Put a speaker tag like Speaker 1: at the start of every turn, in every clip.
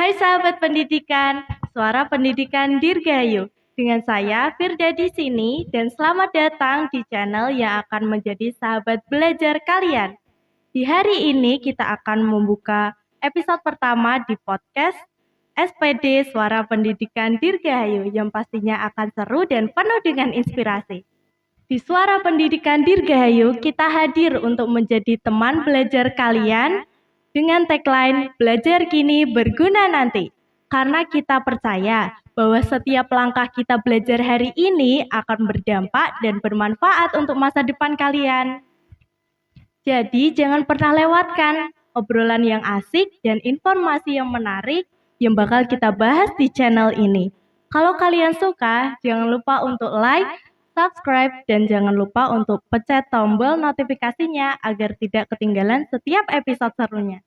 Speaker 1: Hai sahabat pendidikan, suara pendidikan Dirgahayu. Dengan saya Firda di sini dan selamat datang di channel yang akan menjadi sahabat belajar kalian. Di hari ini kita akan membuka episode pertama di podcast SPD Suara Pendidikan Dirgahayu yang pastinya akan seru dan penuh dengan inspirasi. Di Suara Pendidikan Dirgahayu, kita hadir untuk menjadi teman belajar kalian dengan tagline Belajar Kini Berguna Nanti. Karena kita percaya bahwa setiap langkah kita belajar hari ini akan berdampak dan bermanfaat untuk masa depan kalian. Jadi jangan pernah lewatkan obrolan yang asik dan informasi yang menarik yang bakal kita bahas di channel ini. Kalau kalian suka, jangan lupa untuk like, subscribe, dan jangan lupa untuk pencet tombol notifikasinya agar tidak ketinggalan setiap episode serunya.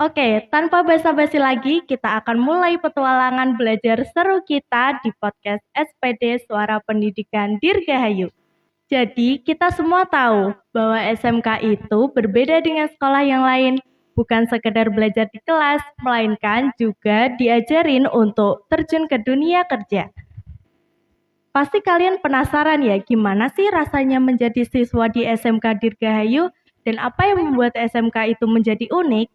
Speaker 1: Oke, tanpa basa-basi lagi, kita akan mulai petualangan belajar seru kita di podcast SPD Suara Pendidikan Dirgahayu. Jadi, kita semua tahu bahwa SMK itu berbeda dengan sekolah yang lain. Bukan sekedar belajar di kelas, melainkan juga diajarin untuk terjun ke dunia kerja. Pasti kalian penasaran ya, gimana sih rasanya menjadi siswa di SMK Dirgahayu dan apa yang membuat SMK itu menjadi unik?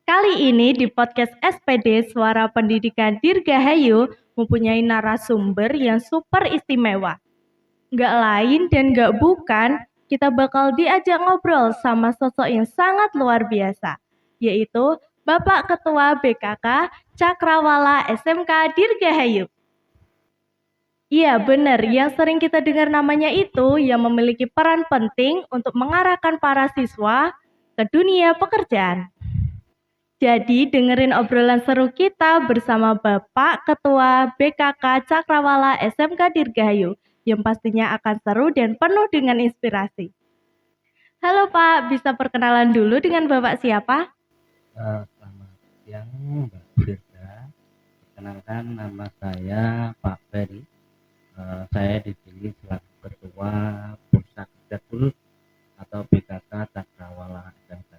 Speaker 1: Kali ini di podcast SPD Suara Pendidikan Dirgahayu mempunyai narasumber yang super istimewa. Nggak lain dan nggak bukan, kita bakal diajak ngobrol sama sosok yang sangat luar biasa, yaitu Bapak Ketua BKK Cakrawala SMK Dirgahayu. Iya benar, yang sering kita dengar namanya itu yang memiliki peran penting untuk mengarahkan para siswa ke dunia pekerjaan. Jadi dengerin obrolan seru kita bersama Bapak Ketua BKK Cakrawala SMK Dirgahayu yang pastinya akan seru dan penuh dengan inspirasi. Halo Pak, bisa perkenalan dulu dengan Bapak siapa?
Speaker 2: Selamat siang Mbak Firda. Perkenalkan nama saya Pak Ferry. Saya dipilih selaku Ketua Pusat Khusus atau BKK Cakrawala SMK.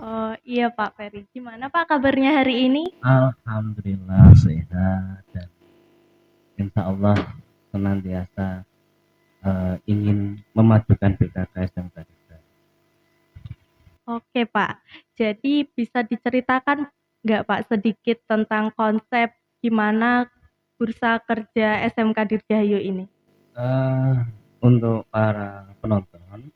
Speaker 1: Oh iya Pak Ferry, gimana Pak kabarnya hari ini?
Speaker 2: Alhamdulillah sehat dan insya Allah senantiasa ingin memajukan BKK SMK.
Speaker 1: Oke Pak, jadi bisa diceritakan nggak Pak sedikit tentang konsep gimana bursa kerja SMK Dirgahayu ini?
Speaker 2: Untuk para penonton,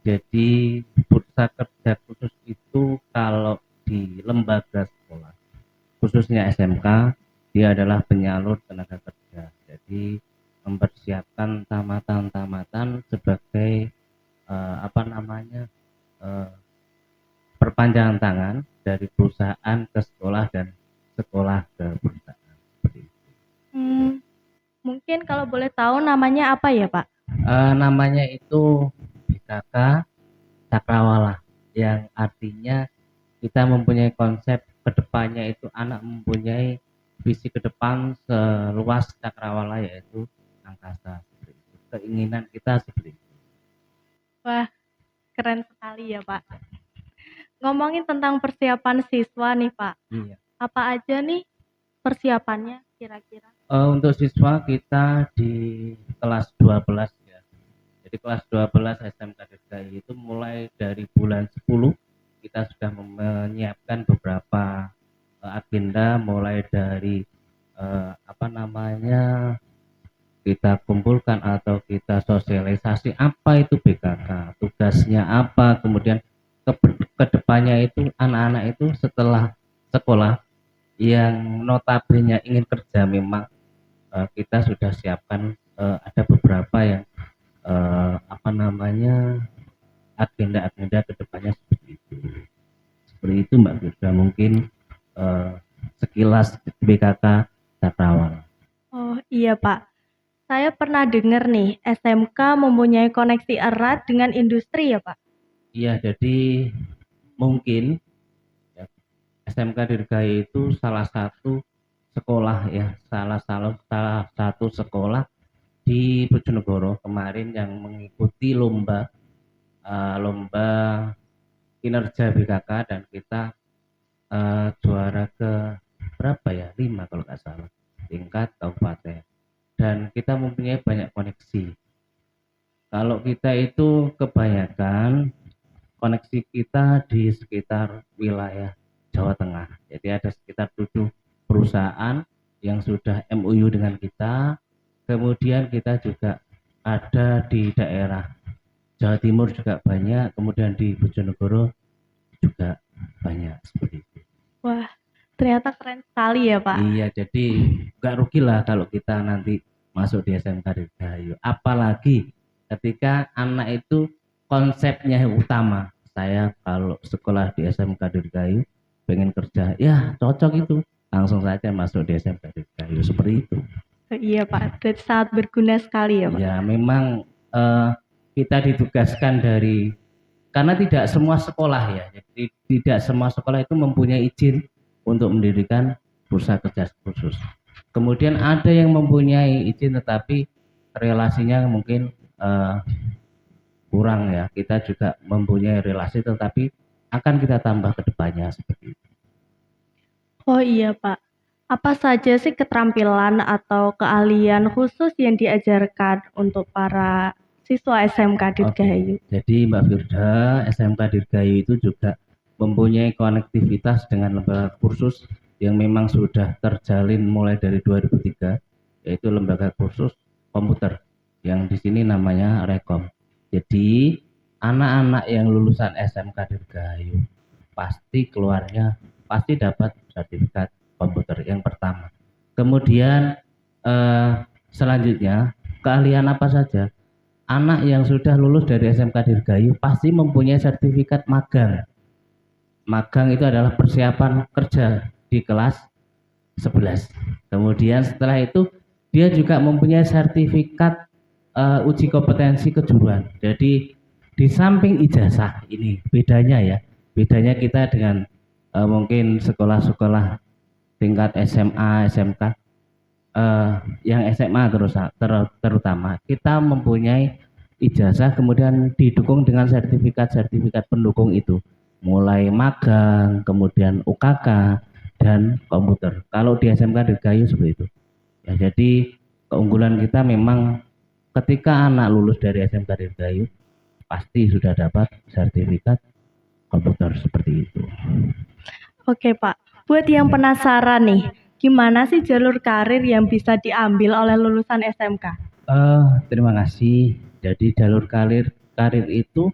Speaker 2: jadi bursa kerja khusus itu kalau di lembaga sekolah, khususnya SMK, dia adalah penyalur tenaga kerja. Jadi mempersiapkan tamatan-tamatan sebagai perpanjangan tangan dari perusahaan ke sekolah dan sekolah ke perusahaan.
Speaker 1: Mungkin kalau boleh tahu namanya apa ya Pak?
Speaker 2: Namanya itu BKK Cakrawala, yang artinya kita mempunyai konsep kedepannya itu anak mempunyai visi ke depan seluas cakrawala, yaitu angkasa. Keinginan kita seperti itu.
Speaker 1: Wah, keren sekali ya Pak. Ngomongin tentang persiapan siswa nih Pak,
Speaker 2: Iya.
Speaker 1: apa aja nih persiapannya kira-kira?
Speaker 2: Untuk siswa kita di kelas 12 ya. Jadi kelas 12 SMK Dirgahayu itu mulai dari bulan 10 kita sudah menyiapkan beberapa agenda, mulai dari kita kumpulkan atau kita sosialisasi apa itu BKK, tugasnya apa, kemudian kedepannya itu anak-anak itu setelah sekolah yang notabene ingin kerja, memang kita sudah siapkan ada beberapa yang agenda-agenda kedepannya seperti itu Mbak Firda. Mungkin sekilas BKK Cakrawala.
Speaker 1: Oh iya Pak, saya pernah dengar nih SMK mempunyai koneksi erat dengan industri ya Pak?
Speaker 2: Iya, jadi mungkin ya, SMK Dirgahayu itu salah satu sekolah ya, salah satu sekolah di Bojonegoro kemarin yang mengikuti lomba kinerja BKK, dan kita juara ke berapa ya, 5 kalau nggak salah, tingkat kabupaten, dan kita mempunyai banyak koneksi. Kalau kita itu kebanyakan koneksi kita di sekitar wilayah Jawa Tengah. Jadi ada sekitar 7 perusahaan yang sudah MOU dengan kita. Kemudian kita juga ada di daerah Jawa Timur juga banyak, kemudian di Bojonegoro juga banyak seperti itu.
Speaker 1: Wah, ternyata keren sekali ya, Pak.
Speaker 2: Iya, jadi nggak rugi lah kalau kita nanti masuk di SMK Dirgahayu. Apalagi ketika anak itu konsepnya yang utama. Saya kalau sekolah di SMK Dirgahayu pengen kerja, ya cocok itu. Langsung saja masuk di SMK Dirgahayu seperti itu.
Speaker 1: Iya, Pak. Berarti sangat berguna sekali ya, Pak.
Speaker 2: Ya, memang kita ditugaskan karena tidak semua sekolah ya. Jadi tidak semua sekolah itu mempunyai izin untuk mendirikan bursa kerja khusus. Kemudian ada yang mempunyai izin tetapi relasinya mungkin kurang ya. Kita juga mempunyai relasi tetapi akan kita tambah ke depannya seperti itu.
Speaker 1: Oh iya, Pak. Apa saja sih keterampilan atau keahlian khusus yang diajarkan untuk para siswa SMK Dirgahayu?
Speaker 2: Jadi Mbak Firda, SMK Dirgahayu itu juga mempunyai konektivitas dengan lembaga kursus yang memang sudah terjalin mulai dari 2003, yaitu lembaga kursus komputer yang di sini namanya Rekom. Jadi anak-anak yang lulusan SMK Dirgahayu pasti keluarnya pasti dapat sertifikat komputer yang pertama. Kemudian selanjutnya keahlian apa saja? Anak yang sudah lulus dari SMK Dirgahayu pasti mempunyai sertifikat magang. Magang itu adalah persiapan kerja di kelas 11. Kemudian setelah itu dia juga mempunyai sertifikat uji kompetensi kejuruan. Jadi di samping ijazah ini bedanya ya, bedanya kita dengan mungkin sekolah-sekolah tingkat SMA, SMK, yang SMA terutama kita mempunyai ijazah kemudian didukung dengan sertifikat-sertifikat pendukung itu, mulai magang, kemudian UKK dan komputer. Kalau di SMK Dirgahayu seperti itu. Ya, jadi keunggulan kita memang ketika anak lulus dari SMK Dirgahayu pasti sudah dapat sertifikat komputer seperti itu.
Speaker 1: Oke, Pak. Buat yang penasaran nih, gimana sih jalur karir yang bisa diambil oleh lulusan SMK?
Speaker 2: Terima kasih. Jadi jalur karir itu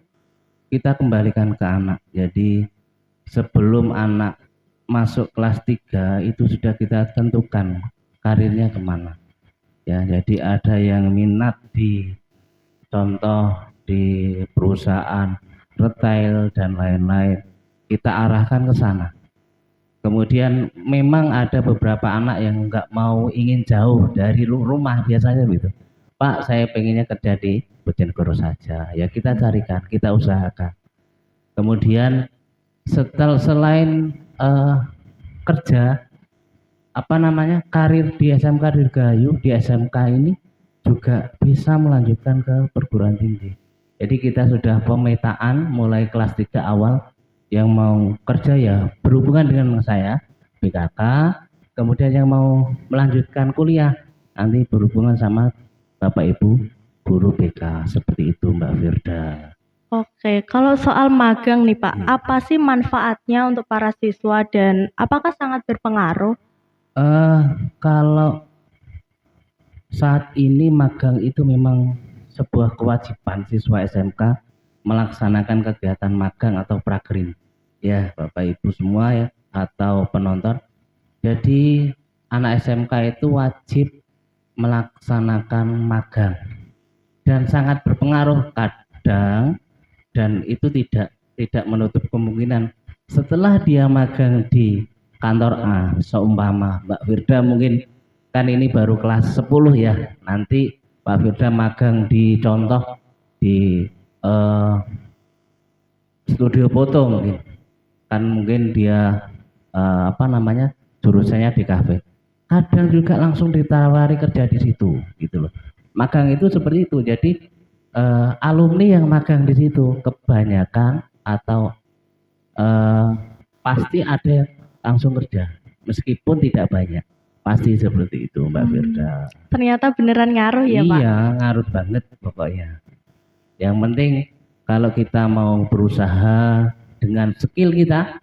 Speaker 2: kita kembalikan ke anak. Jadi sebelum anak masuk kelas 3 itu sudah kita tentukan karirnya kemana. Ya, jadi ada yang minat di contoh di perusahaan retail dan lain-lain. Kita arahkan ke sana. Kemudian memang ada beberapa anak yang nggak mau, ingin jauh dari rumah biasanya gitu. Pak, saya pengennya kerja di Bojonegoro saja. Ya kita carikan, kita usahakan. Kemudian selain kerja, karir di SMK Dirgahayu, di SMK ini juga bisa melanjutkan ke perguruan tinggi. Jadi kita sudah pemetaan mulai kelas 3 awal yang mau kerja ya berhubungan dengan saya BKK, kemudian yang mau melanjutkan kuliah nanti berhubungan sama Bapak Ibu guru BK seperti itu Mbak Firda.
Speaker 1: Oke, kalau soal magang nih Pak, apa sih manfaatnya untuk para siswa dan apakah sangat berpengaruh?
Speaker 2: Kalau saat ini magang itu memang sebuah kewajiban siswa SMK melaksanakan kegiatan magang atau prakerin. Ya, Bapak Ibu semua ya atau penonton. Jadi anak SMK itu wajib melaksanakan magang dan sangat berpengaruh kadang, dan itu tidak menutup kemungkinan setelah dia magang di kantor A, seumpama Mbak Firda mungkin kan ini baru kelas 10 ya, nanti Mbak Firda magang di contoh di studio foto mungkin dia jurusannya di kafe, kadang juga langsung ditawari kerja di situ gitu loh. Magang itu seperti itu. Jadi alumni yang magang di situ kebanyakan atau pasti ada langsung kerja meskipun tidak banyak, pasti seperti itu Mbak Firda.
Speaker 1: Ternyata beneran ngaruh ya Pak?
Speaker 2: Iya, ngaruh banget pokoknya. Yang penting kalau kita mau berusaha dengan skill kita,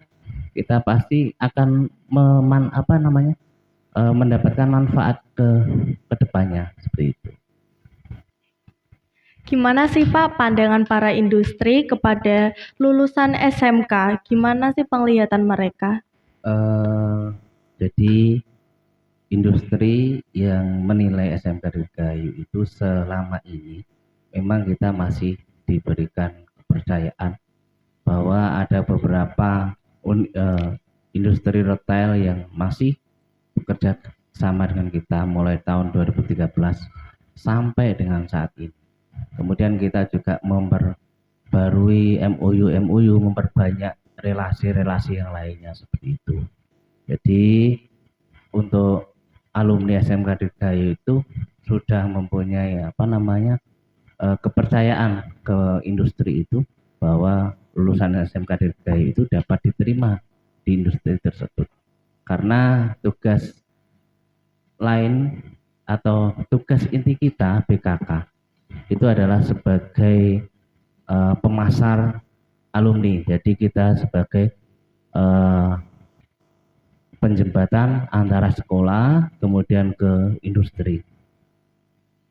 Speaker 2: kita pasti akan mendapatkan manfaat ke depannya seperti itu.
Speaker 1: Gimana sih Pak pandangan para industri kepada lulusan SMK? Gimana sih penglihatan mereka?
Speaker 2: Jadi industri yang menilai SMK Dirgahayu itu selama ini memang kita masih diberikan kepercayaan bahwa ada beberapa industri retail yang masih bekerja sama dengan kita mulai tahun 2013 sampai dengan saat ini. Kemudian kita juga memperbarui MOU, memperbanyak relasi-relasi yang lainnya seperti itu. Jadi untuk alumni SMK Dirgahayu itu sudah mempunyai kepercayaan ke industri itu bahwa lulusan SMK Dirgahayu itu dapat diterima di industri tersebut. Karena tugas lain atau tugas inti kita BKK itu adalah sebagai pemasar alumni. Jadi kita sebagai penjembatan antara sekolah kemudian ke industri.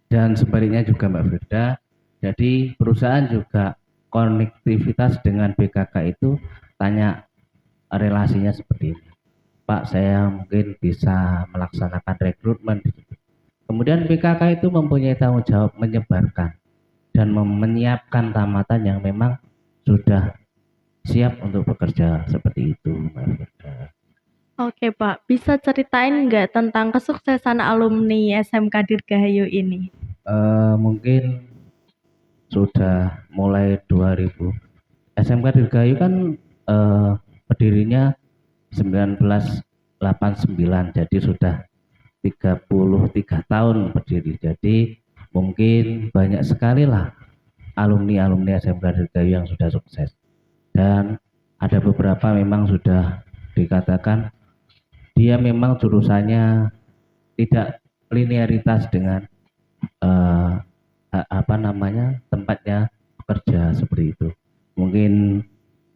Speaker 2: Dan sebaliknya juga Mbak Firda, jadi perusahaan juga konektivitas dengan BKK itu tanya relasinya seperti ini. Pak, saya mungkin bisa melaksanakan rekrutmen. Kemudian BKK itu mempunyai tanggung jawab menyebarkan dan menyiapkan tamatan yang memang sudah siap untuk bekerja seperti itu, Mbak Firda.
Speaker 1: Oke Pak, bisa ceritain nggak tentang kesuksesan alumni SMK Dirgahayu ini?
Speaker 2: Mungkin sudah mulai 2000. SMK Dirgahayu kan berdirinya 1989, jadi sudah 33 tahun berdiri. Jadi mungkin banyak sekali lah alumni SMK Dirgahayu yang sudah sukses. Dan ada beberapa memang sudah dikatakan dia memang jurusannya tidak linearitas dengan tempatnya bekerja seperti itu. Mungkin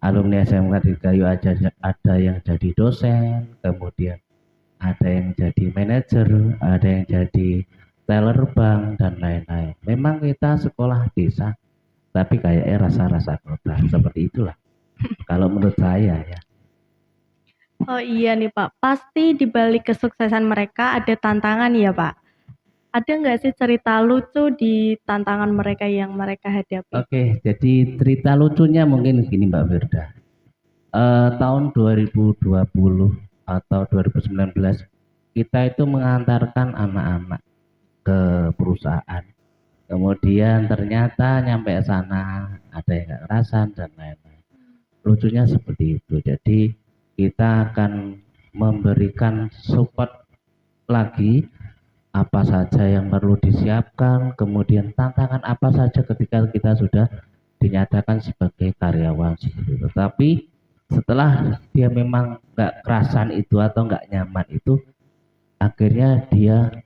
Speaker 2: alumni SMK Dirgahayu ada yang jadi dosen, kemudian ada yang jadi manajer, ada yang jadi teller bank dan lain-lain. Memang kita sekolah desa, tapi kayaknya rasa-rasa kota seperti itulah. Kalau menurut saya ya.
Speaker 1: Oh iya nih Pak, pasti di balik kesuksesan mereka ada tantangan ya Pak. Ada nggak sih cerita lucu di tantangan mereka yang mereka hadapi?
Speaker 2: Oke, jadi cerita lucunya mungkin gini Mbak Firda. Tahun 2020 atau 2019 kita itu mengantarkan anak-anak ke perusahaan. Kemudian ternyata nyampe sana ada yang nggak kerasan dan lain-lain. Lucunya seperti itu. Jadi kita akan memberikan support lagi apa saja yang perlu disiapkan, kemudian tantangan apa saja ketika kita sudah dinyatakan sebagai karyawan. Tetapi setelah dia memang nggak kerasan itu atau nggak nyaman itu, akhirnya dia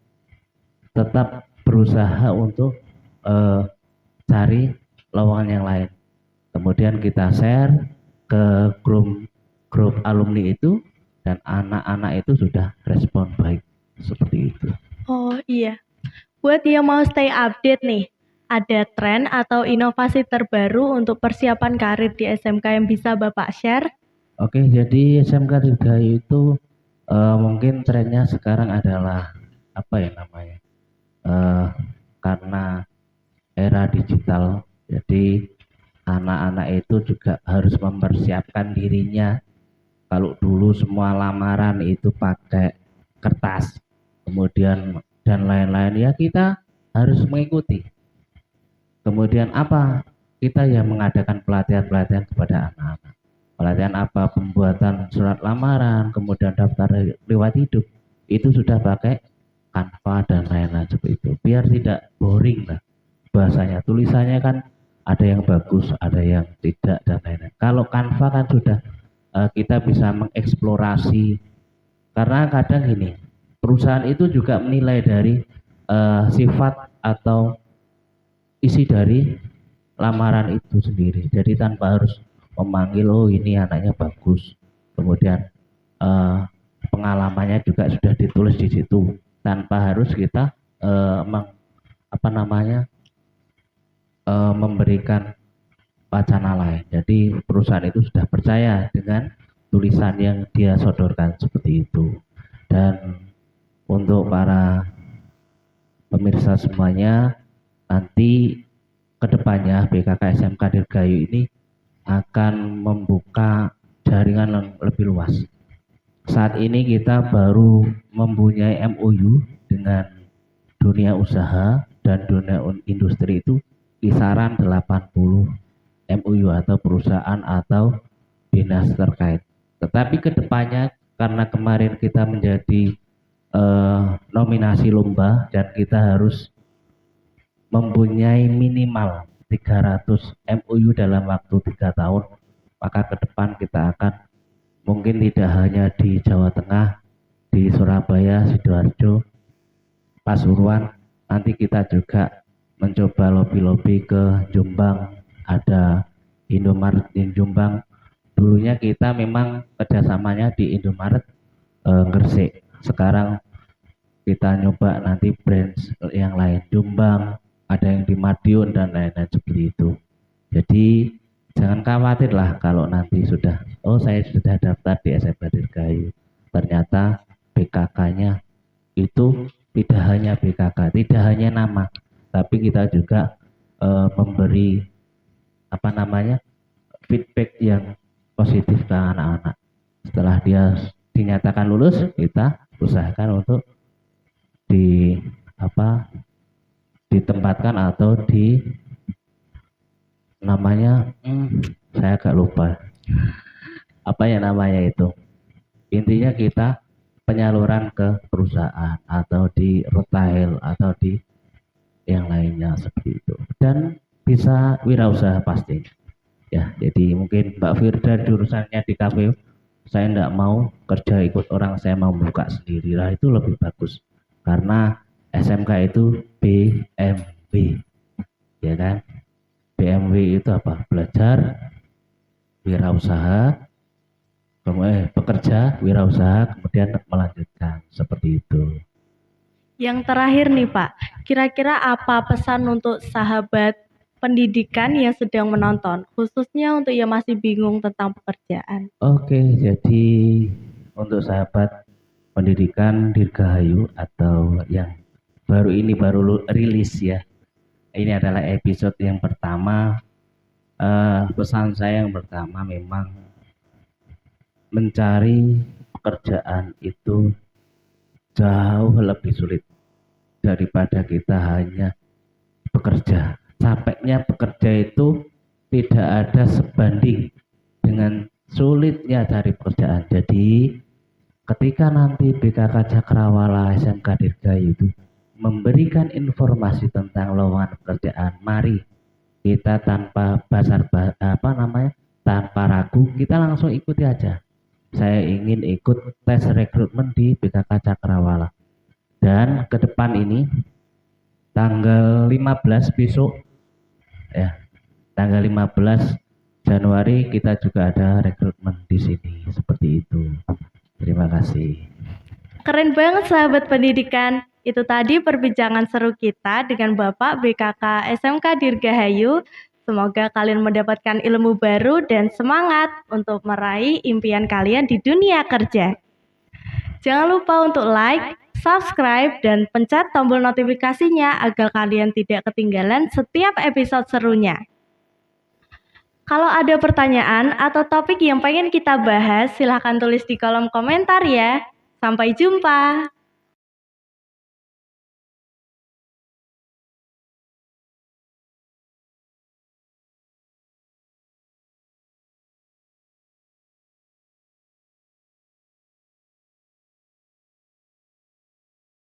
Speaker 2: tetap berusaha untuk cari lowongan yang lain. Kemudian kita share ke grup alumni itu dan anak-anak itu sudah respon baik seperti itu.
Speaker 1: Oh iya, buat yang mau stay update nih, ada tren atau inovasi terbaru untuk persiapan karir di SMK yang bisa Bapak share?
Speaker 2: Oke, jadi SMK Dirgahayu itu mungkin trennya sekarang adalah karena era digital, jadi anak-anak itu juga harus mempersiapkan dirinya. Kalau dulu semua lamaran itu pakai kertas, kemudian dan lain-lain, ya kita harus mengikuti. Kemudian apa? Kita yang mengadakan pelatihan-pelatihan kepada anak-anak. Pelatihan apa? Pembuatan surat lamaran, kemudian daftar riwayat hidup. Itu sudah pakai Canva dan lain-lain seperti itu. Biar tidak boring lah bahasanya. Tulisannya kan ada yang bagus, ada yang tidak dan lain-lain. Kalau Canva kan sudah kita bisa mengeksplorasi. Karena kadang gini, perusahaan itu juga menilai dari sifat atau isi dari lamaran itu sendiri. Jadi tanpa harus memanggil, oh ini anaknya bagus, kemudian eh, pengalamannya juga sudah ditulis di situ, tanpa harus kita apa namanya memberikan wacana lain. Jadi perusahaan itu sudah percaya dengan tulisan yang dia sodorkan seperti itu. Dan untuk para pemirsa semuanya, nanti kedepannya BKK SMK Dirgahayu ini akan membuka jaringan yang lebih luas. Saat ini kita baru mempunyai MOU dengan dunia usaha dan dunia industri itu kisaran 80 MOU atau perusahaan atau dinas terkait. Tetapi kedepannya karena kemarin kita menjadi nominasi lomba dan kita harus mempunyai minimal 300 MOU dalam waktu 3 tahun, maka ke depan kita akan mungkin tidak hanya di Jawa Tengah, di Surabaya, Sidoarjo, Pasuruan, nanti kita juga mencoba lobby-lobby ke Jombang, ada Indomaret di Jombang. Dulunya kita memang kerjasamanya di Indomaret Gresik, sekarang kita nyoba nanti brand yang lain, Jombang, ada yang di Madiun dan lain-lain seperti itu. Jadi jangan khawatir lah kalau nanti sudah, oh saya sudah daftar di SMK Dirgahayu, ternyata BKK-nya itu tidak hanya BKK, tidak hanya nama, tapi kita juga memberi apa namanya feedback yang positif ke anak-anak. Setelah dia dinyatakan lulus, kita usahakan untuk di apa ditempatkan atau di namanya saya agak lupa apa ya namanya itu, intinya kita penyaluran ke perusahaan atau di retail atau di yang lainnya seperti itu, dan bisa wirausaha pasti ya. Jadi mungkin Mbak Firda jurusannya di KPU, saya enggak mau kerja ikut orang, saya mau buka sendiri lah, itu lebih bagus karena SMK itu BMW ya kan. BMW itu apa? Belajar, wirausaha, kemudian bekerja, wirausaha, kemudian melanjutkan seperti itu.
Speaker 1: Yang terakhir nih Pak, kira-kira apa pesan untuk sahabat pendidikan yang sedang menonton, khususnya untuk yang masih bingung tentang pekerjaan?
Speaker 2: Oke, jadi untuk sahabat pendidikan Dirgahayu atau yang baru rilis ya, ini adalah episode yang pertama. Pesan saya yang pertama memang mencari pekerjaan itu jauh lebih sulit daripada kita hanya bekerja. Capeknya bekerja itu tidak ada sebanding dengan sulitnya cari pekerjaan. Jadi ketika nanti BKK Cakrawala SMK Dirgahayu itu memberikan informasi tentang lowongan pekerjaan, mari kita tanpa tanpa ragu, kita langsung ikuti aja. Saya ingin ikut tes rekrutmen di BKK Cakrawala. Dan ke depan ini tanggal 15 besok ya, tanggal 15 Januari kita juga ada rekrutmen di sini seperti itu. Terima kasih.
Speaker 1: Keren banget sahabat pendidikan. Itu tadi perbincangan seru kita dengan Bapak BKK SMK Dirgahayu. Semoga kalian mendapatkan ilmu baru dan semangat untuk meraih impian kalian di dunia kerja. Jangan lupa untuk like, subscribe, dan pencet tombol notifikasinya agar kalian tidak ketinggalan setiap episode serunya. Kalau ada pertanyaan atau topik yang pengen kita bahas, silahkan tulis di kolom komentar ya. Sampai jumpa.